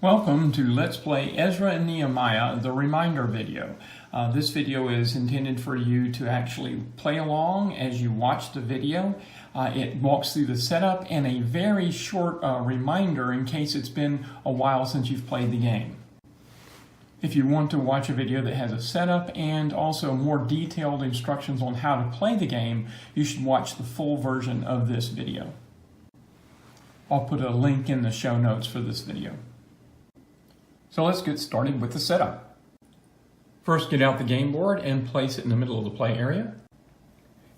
Welcome to Let's Play Ezra and Nehemiah, the reminder video. This video is intended for you to actually play along as you watch the video. It walks through the setup and a very short reminder in case it's been a while since you've played the game. If you want to watch a video that has a setup and also more detailed instructions on how to play the game, you should watch the full version of this video. I'll put a link in the show notes for this video. So let's get started with the setup. First, get out the game board and place it in the middle of the play area.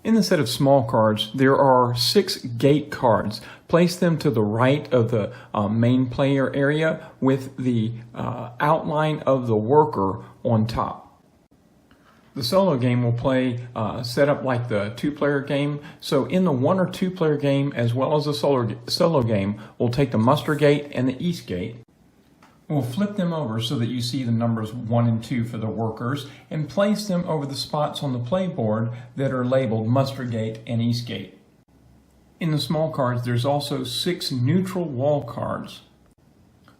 In the set of small cards, there are 6 gate cards. Place them to the right of the main player area with the outline of the worker on top. The solo game will play set up like the 2-player game. So in the 1 or 2-player game, as well as the solo game, we'll take the muster gate and the east gate. We'll flip them over so that you see the numbers 1 and 2 for the workers and place them over the spots on the playboard that are labeled muster gate and east gate. In the small cards, there's also 6 neutral wall cards.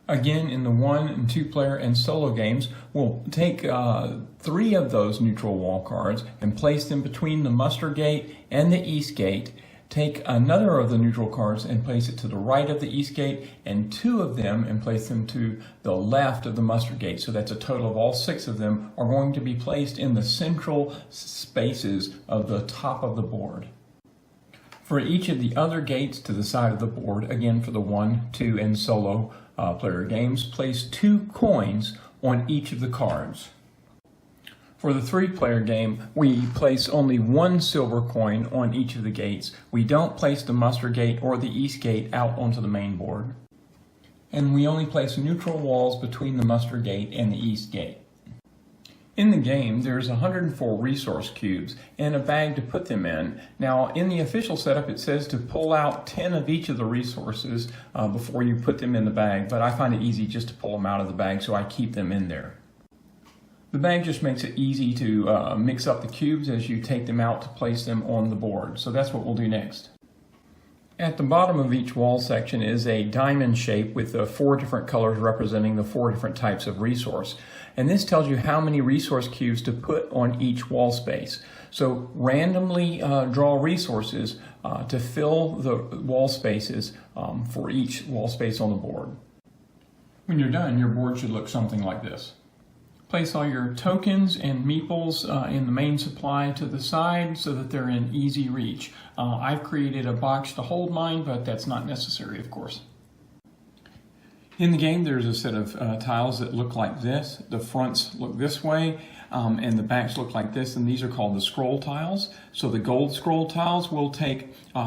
Again, in the 1 and 2-player and solo games, we'll take 3 of those neutral wall cards and place them between the muster gate and the east gate. Take another of the neutral cards and place it to the right of the east gate, and 2 of them and place them to the left of the muster gate. So that's a total of all 6 of them are going to be placed in the central spaces of the top of the board. For each of the other gates to the side of the board, again for the 1, 2, and solo player games, place 2 coins on each of the cards. For the 3-player game, we place only 1 silver coin on each of the gates. We don't place the muster gate or the east gate out onto the main board. And we only place neutral walls between the muster gate and the east gate. In the game, there's 104 resource cubes and a bag to put them in. Now, in the official setup, it says to pull out 10 of each of the resources before you put them in the bag, but I find it easy just to pull them out of the bag, so I keep them in there. The bag just makes it easy to mix up the cubes as you take them out to place them on the board. So that's what we'll do next. At the bottom of each wall section is a diamond shape with 4 different colors representing the 4 different types of resource. And this tells you how many resource cubes to put on each wall space. So randomly draw resources to fill the wall spaces for each wall space on the board. When you're done, your board should look something like this. Place all your tokens and meeples in the main supply to the side so that they're in easy reach. I've created a box to hold mine, but that's not necessary, of course. In the game, there's a set of tiles that look like this. The fronts look this way, and the backs look like this, and these are called the scroll tiles. So the gold scroll tiles, we'll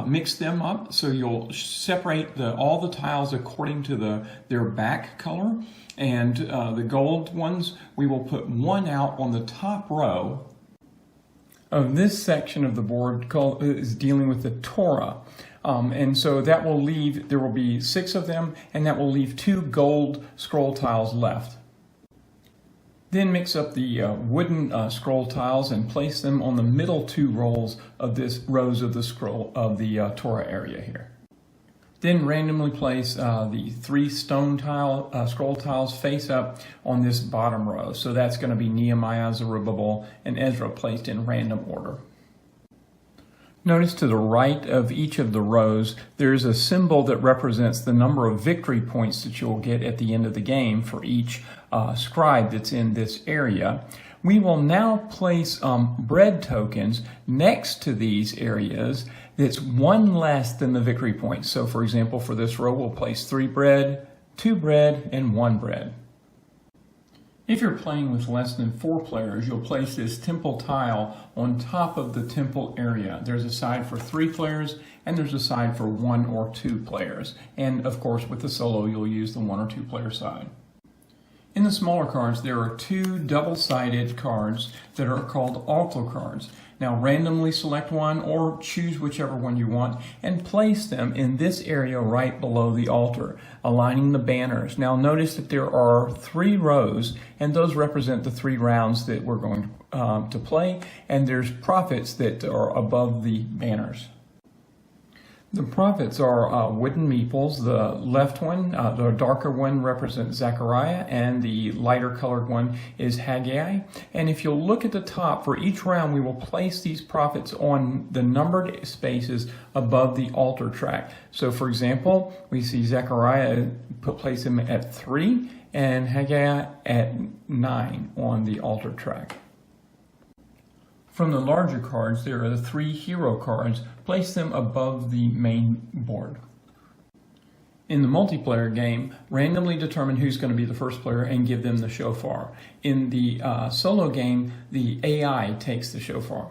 mix them up, so you'll separate all the tiles according to their back color. And the gold ones, we will put 1 out on the top row of this section of the board is dealing with the Torah. And so that will leave, there will be 6 of them, and that will leave 2 gold scroll tiles left. Then mix up the wooden scroll tiles and place them on the middle 2 rows of the scroll of the Torah area here. Then randomly place the 3 stone scroll tiles face up on this bottom row. So that's going to be Nehemiah, Zerubbabel, and Ezra placed in random order. Notice to the right of each of the rows, there's a symbol that represents the number of victory points that you'll get at the end of the game for each scribe that's in this area. We will now place bread tokens next to these areas that's 1 less than the victory points. So for example, for this row, we'll place 3 bread, 2 bread, and 1 bread. If you're playing with less than 4 players, you'll place this temple tile on top of the temple area. There's a side for 3 players, and there's a side for 1 or 2 players. And of course, with the solo, you'll use the 1 or 2 player side. In the smaller cards, there are 2 double-sided cards that are called altar cards. Now randomly select one or choose whichever one you want and place them in this area right below the altar, aligning the banners. Now notice that there are 3 rows, and those represent the 3 rounds that we're going to play, and there's prophets that are above the banners. The prophets are wooden meeples. The left one, the darker one, represents Zechariah, and the lighter colored one is Haggai. And if you'll look at the top, for each round we will place these prophets on the numbered spaces above the altar track. So for example, we see Zechariah place him at 3 and Haggai at 9 on the altar track. From the larger cards, there are the 3 hero cards. Place them above the main board. In the multiplayer game, randomly determine who's going to be the first player and give them the shofar. In the solo game, the AI takes the shofar.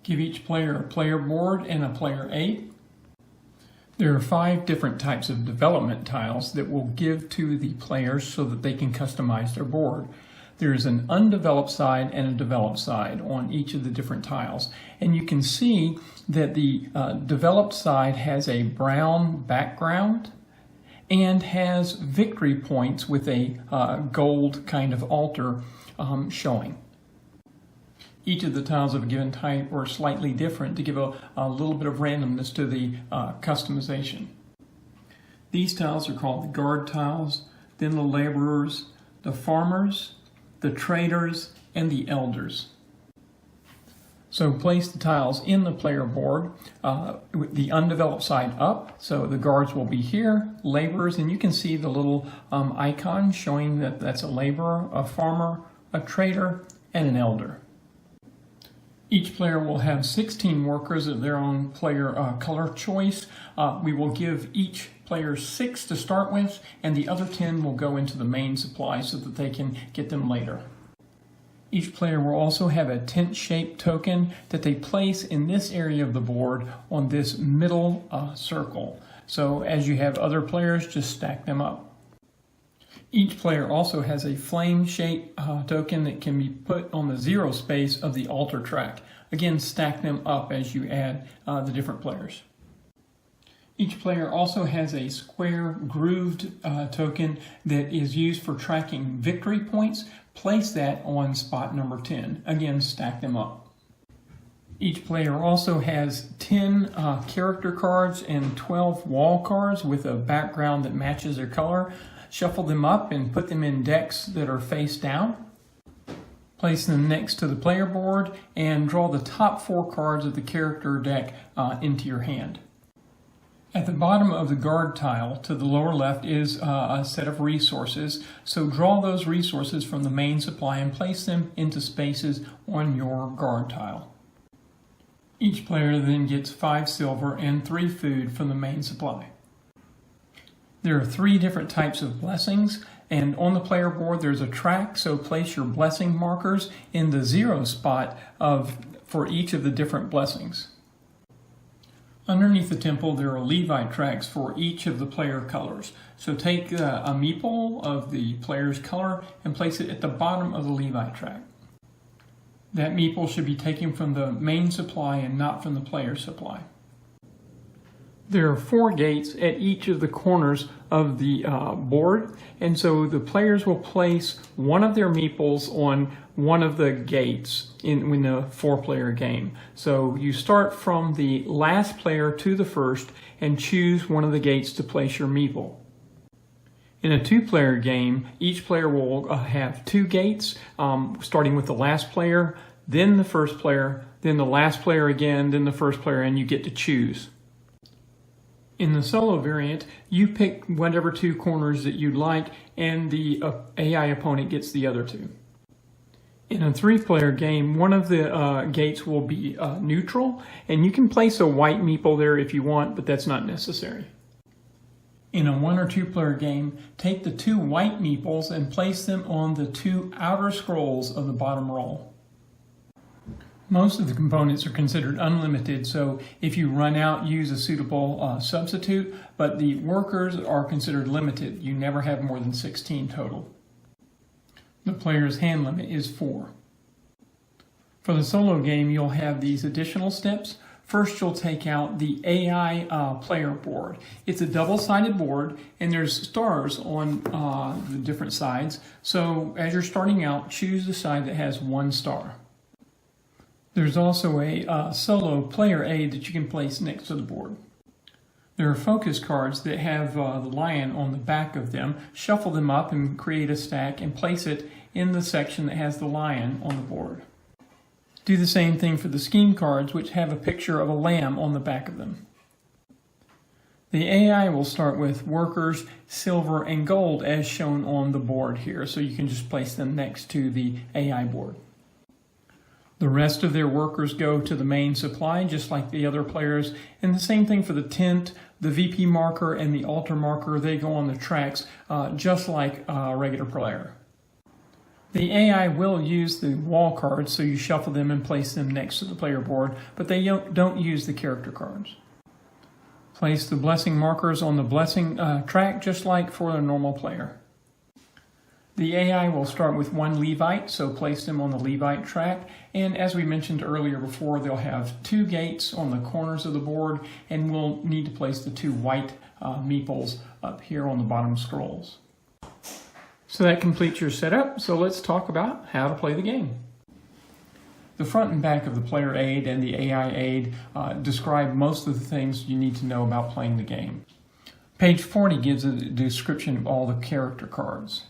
Give each player a player board and a player 8. There are 5 different types of development tiles that we'll give to the players so that they can customize their board. There's an undeveloped side and a developed side on each of the different tiles. And you can see that the developed side has a brown background and has victory points with a gold kind of altar showing. Each of the tiles of a given type are slightly different to give a little bit of randomness to the customization. These tiles are called the guard tiles, then the laborers, the farmers, the traders, and the elders. So place the tiles in the player board, with the undeveloped side up, so the guards will be here, laborers, and you can see the little icon showing that that's a laborer, a farmer, a trader, and an elder. Each player will have 16 workers of their own player color choice. We will give each player 6 to start with, and the other 10 will go into the main supply so that they can get them later. Each player will also have a tent-shaped token that they place in this area of the board on this middle circle. So as you have other players, just stack them up. Each player also has a flame-shaped token that can be put on the 0 space of the altar track. Again, stack them up as you add the different players. Each player also has a square grooved token that is used for tracking victory points. Place that on spot number 10. Again, stack them up. Each player also has 10 character cards and 12 wall cards with a background that matches their color. Shuffle them up and put them in decks that are face down. Place them next to the player board and draw the top 4 cards of the character deck into your hand. At the bottom of the guard tile to the lower left is a set of resources. So draw those resources from the main supply and place them into spaces on your guard tile. Each player then gets 5 silver and 3 food from the main supply. There are 3 different types of blessings, and on the player board there's a track, so place your blessing markers in the 0 spot for each of the different blessings. Underneath the temple there are Levite tracks for each of the player colors. So take a meeple of the player's color and place it at the bottom of the Levite track. That meeple should be taken from the main supply and not from the player supply. There are 4 gates at each of the corners of the board, and so the players will place one of their meeples on one of the gates in the 4-player game. So you start from the last player to the first and choose one of the gates to place your meeple. In a 2-player game, each player will have 2 gates, starting with the last player, then the first player, then the last player again, then the first player, and you get to choose. In the solo variant, you pick whatever 2 corners that you'd like, and the AI opponent gets the other 2. In a 3-player game, one of the gates will be neutral, and you can place a white meeple there if you want, but that's not necessary. In a 1 or 2-player game, take the 2 white meeples and place them on the 2 outer scrolls of the bottom roll. Most of the components are considered unlimited, so if you run out, use a suitable substitute, but the workers are considered limited. You never have more than 16 total. The player's hand limit is 4. For the solo game, you'll have these additional steps. First, you'll take out the AI player board. It's a double-sided board, and there's stars on the different sides. So as you're starting out, choose the side that has 1 star. There's also a solo player aid that you can place next to the board. There are focus cards that have the lion on the back of them. Shuffle them up and create a stack and place it in the section that has the lion on the board. Do the same thing for the scheme cards, which have a picture of a lamb on the back of them. The AI will start with workers, silver, and gold as shown on the board here, so you can just place them next to the AI board. The rest of their workers go to the main supply, just like the other players, and the same thing for the tent, the VP marker, and the altar marker. They go on the tracks, just like a regular player. The AI will use the wall cards, so you shuffle them and place them next to the player board, but they don't use the character cards. Place the blessing markers on the blessing track, just like for a normal player. The AI will start with one Levite, so place them on the Levite track, and as we mentioned earlier before, they'll have 2 gates on the corners of the board, and we'll need to place the 2 white meeples up here on the bottom scrolls. So that completes your setup, so let's talk about how to play the game. The front and back of the player aid and the AI aid describe most of the things you need to know about playing the game. Page 40 gives a description of all the character cards.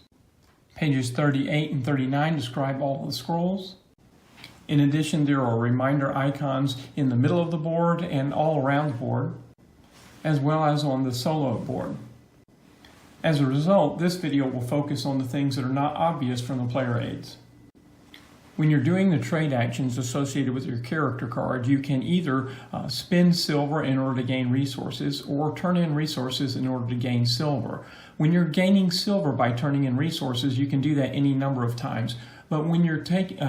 Pages 38 and 39 describe all the scrolls. In addition, there are reminder icons in the middle of the board and all around the board, as well as on the solo board. As a result, this video will focus on the things that are not obvious from the player aids. When you're doing the trade actions associated with your character card, you can either spend silver in order to gain resources or turn in resources in order to gain silver. When you're gaining silver by turning in resources, you can do that any number of times. But when you're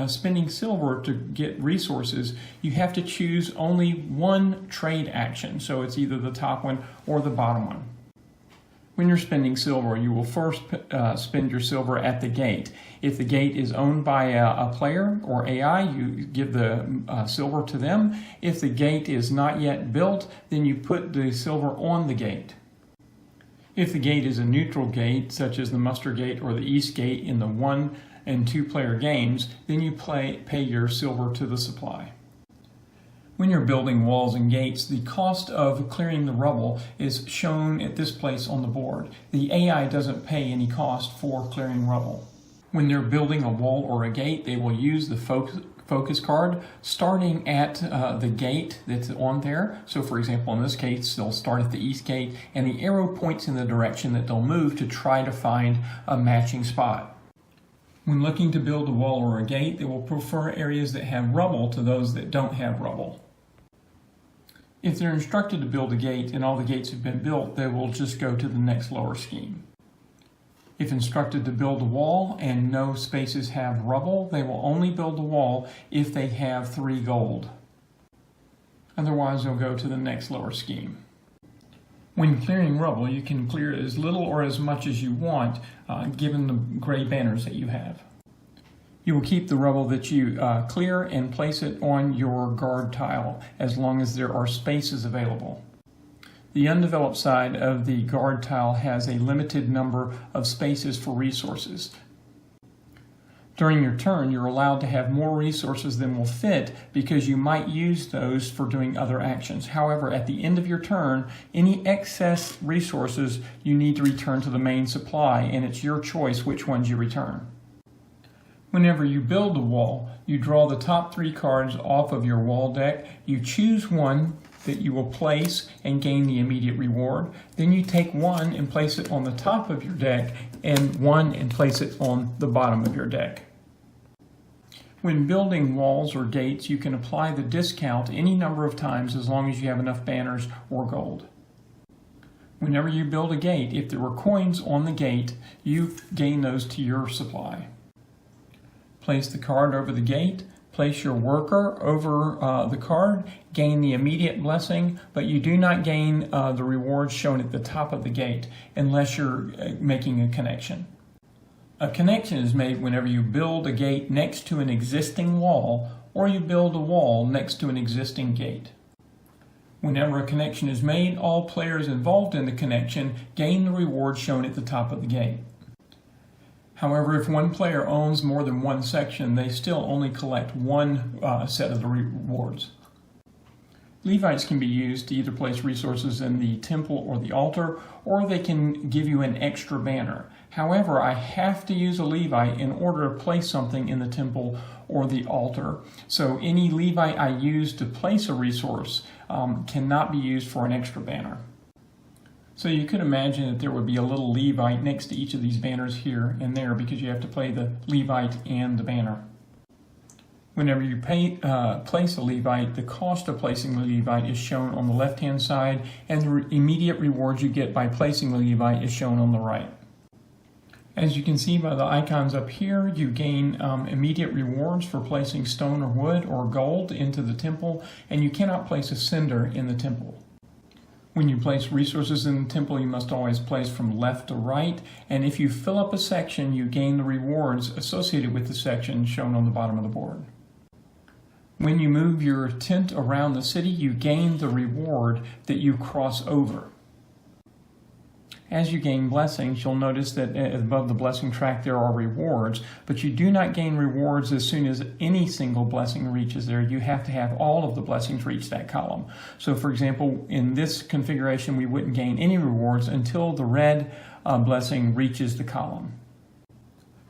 spending silver to get resources, you have to choose only one trade action. So it's either the top one or the bottom one. When you're spending silver, you will first spend your silver at the gate. If the gate is owned by a player or AI, you give the silver to them. If the gate is not yet built, then you put the silver on the gate. If the gate is a neutral gate, such as the muster gate or the east gate in the 1 and 2 player games, then you pay your silver to the supply. When you're building walls and gates, the cost of clearing the rubble is shown at this place on the board. The AI doesn't pay any cost for clearing rubble. When they're building a wall or a gate, they will use the focus card starting at the gate that's on there. So for example, in this case, they'll start at the east gate and the arrow points in the direction that they'll move to try to find a matching spot. When looking to build a wall or a gate, they will prefer areas that have rubble to those that don't have rubble. If they're instructed to build a gate and all the gates have been built, they will just go to the next lower scheme. If instructed to build a wall and no spaces have rubble, they will only build the wall if they have 3 gold. Otherwise, they'll go to the next lower scheme. When clearing rubble, you can clear as little or as much as you want, given the gray banners that you have. You will keep the rubble that you clear and place it on your guard tile as long as there are spaces available. The undeveloped side of the guard tile has a limited number of spaces for resources. During your turn, you're allowed to have more resources than will fit because you might use those for doing other actions. However, at the end of your turn, any excess resources you need to return to the main supply, and it's your choice which ones you return. Whenever you build a wall, you draw the top 3 cards off of your wall deck. You choose one that you will place and gain the immediate reward. Then you take one and place it on the top of your deck and one and place it on the bottom of your deck. When building walls or gates, you can apply the discount any number of times as long as you have enough banners or gold. Whenever you build a gate, if there were coins on the gate, you gain those to your supply. Place the card over the gate, place your worker over the card, gain the immediate blessing, but you do not gain the rewards shown at the top of the gate unless you're making a connection. A connection is made whenever you build a gate next to an existing wall or you build a wall next to an existing gate. Whenever a connection is made, all players involved in the connection gain the reward shown at the top of the gate. However, if one player owns more than one section, they still only collect one set of the rewards. Levites can be used to either place resources in the temple or the altar, or they can give you an extra banner. However, I have to use a Levite in order to place something in the temple or the altar. So any Levite I use to place a resource cannot be used for an extra banner. So you could imagine that there would be a little Levite next to each of these banners here and there, because you have to play the Levite and the banner. Whenever you place a Levite, the cost of placing the Levite is shown on the left-hand side, and the immediate rewards you get by placing the Levite is shown on the right. As you can see by the icons up here, you gain immediate rewards for placing stone or wood or gold into the temple, and you cannot place a cinder in the temple. When you place resources in the temple, you must always place from left to right, and if you fill up a section, you gain the rewards associated with the section shown on the bottom of the board. When you move your tent around the city, you gain the reward that you cross over. As you gain blessings, you'll notice that above the blessing track there are rewards, but you do not gain rewards as soon as any single blessing reaches there. You have to have all of the blessings reach that column. So for example, in this configuration, we wouldn't gain any rewards until the red blessing reaches the column.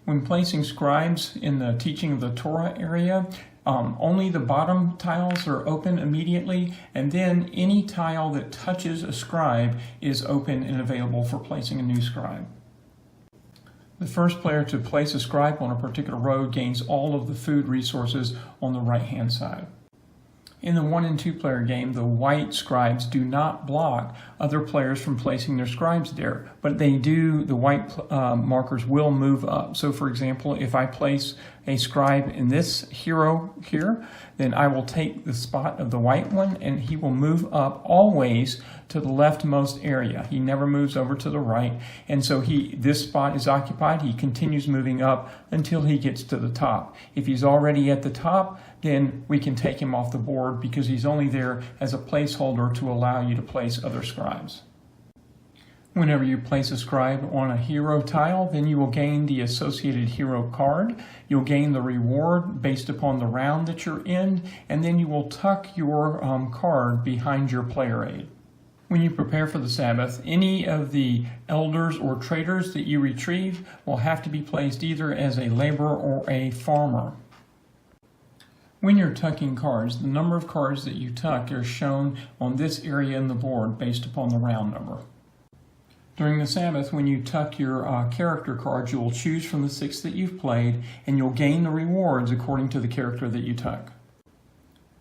When placing scribes in the teaching of the Torah area, only the bottom tiles are open immediately, and then any tile that touches a scribe is open and available for placing a new scribe. The first player to place a scribe on a particular road gains all of the food resources on the right-hand side. In the 1 and 2 player game, the white scribes do not block other players from placing their scribes there, but they do, the white markers will move up. So for example, if I place a scribe in this hero here, then I will take the spot of the white one, and he will move up always to the leftmost area. He never moves over to the right, and so this spot is occupied. He continues moving up until he gets to the top. If he's already at the top, then we can take him off the board because he's only there as a placeholder to allow you to place other scribes. Whenever you place a scribe on a hero tile, then you will gain the associated hero card. You'll gain the reward based upon the round that you're in, and then you will tuck your card behind your player aid. When you prepare for the Sabbath, any of the elders or traders that you retrieve will have to be placed either as a laborer or a farmer. When you're tucking cards, the number of cards that you tuck are shown on this area in the board based upon the round number. During the Sabbath, when you tuck your character cards, you will choose from the 6 that you've played, and you'll gain the rewards according to the character that you tuck.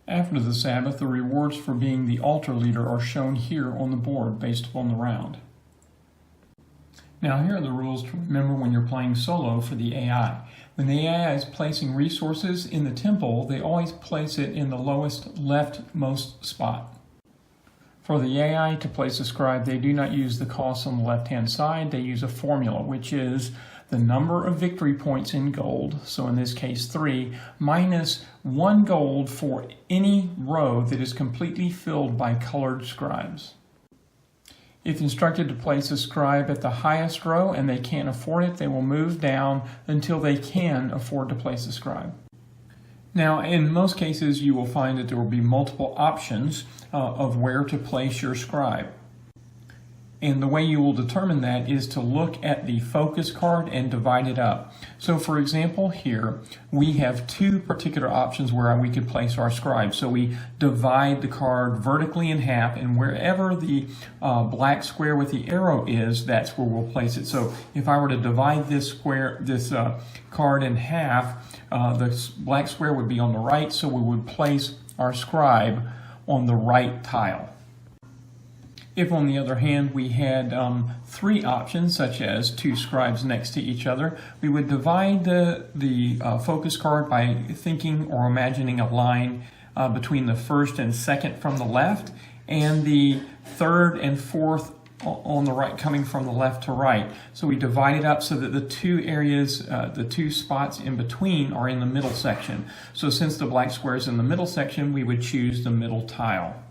After the Sabbath, the rewards for being the altar leader are shown here on the board based upon the round. Now here are the rules to remember when you're playing solo for the AI. When the AI is placing resources in the temple, they always place it in the lowest leftmost spot. For the AI to place a scribe, they do not use the cost on the left-hand side. They use a formula, which is the number of victory points in gold, so in this case 3, minus 1 gold for any row that is completely filled by colored scribes. If instructed to place a scribe at the highest row and they can't afford it, they will move down until they can afford to place a scribe. Now, in most cases, you will find that there will be multiple options of where to place your scribe. And the way you will determine that is to look at the focus card and divide it up. So for example, here we have 2 particular options where we could place our scribe. So we divide the card vertically in half, and wherever the black square with the arrow is, that's where we'll place it. So if I were to divide this card in half, the black square would be on the right, so we would place our scribe on the right tile. If, on the other hand, we had 3 options, such as 2 scribes next to each other, we would divide the focus card by thinking or imagining a line between the first and second from the left, and the third and fourth on the right coming from the left to right. So we divide it up so that the 2 areas, the 2 spots in between are in the middle section. So since the black square is in the middle section, we would choose the middle tile.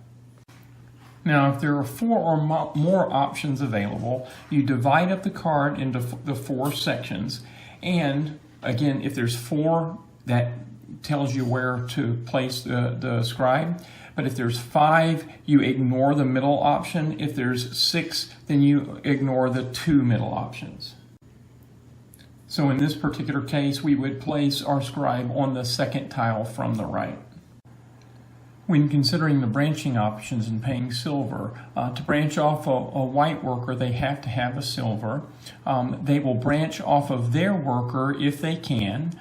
Now, if there are 4 or more options available, you divide up the card into the 4 sections, And again, if there's 4, that tells you where to place the scribe. But if there's 5, you ignore the middle option. If there's 6, then you ignore the 2 middle options. So in this particular case, we would place our scribe on the second tile from the right. When considering the branching options and paying silver, to branch off a white worker, they have to have a silver. They will branch off of their worker if they can.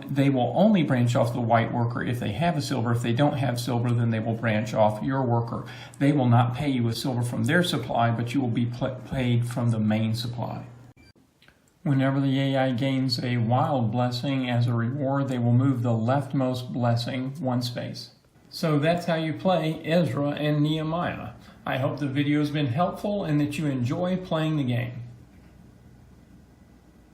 They will only branch off the white worker if they have a silver. If they don't have silver, then they will branch off your worker. They will not pay you with silver from their supply, but you will be paid from the main supply. Whenever the AI gains a wild blessing as a reward, they will move the leftmost blessing 1 space. So that's how you play Ezra and Nehemiah. I hope the video has been helpful and that you enjoy playing the game.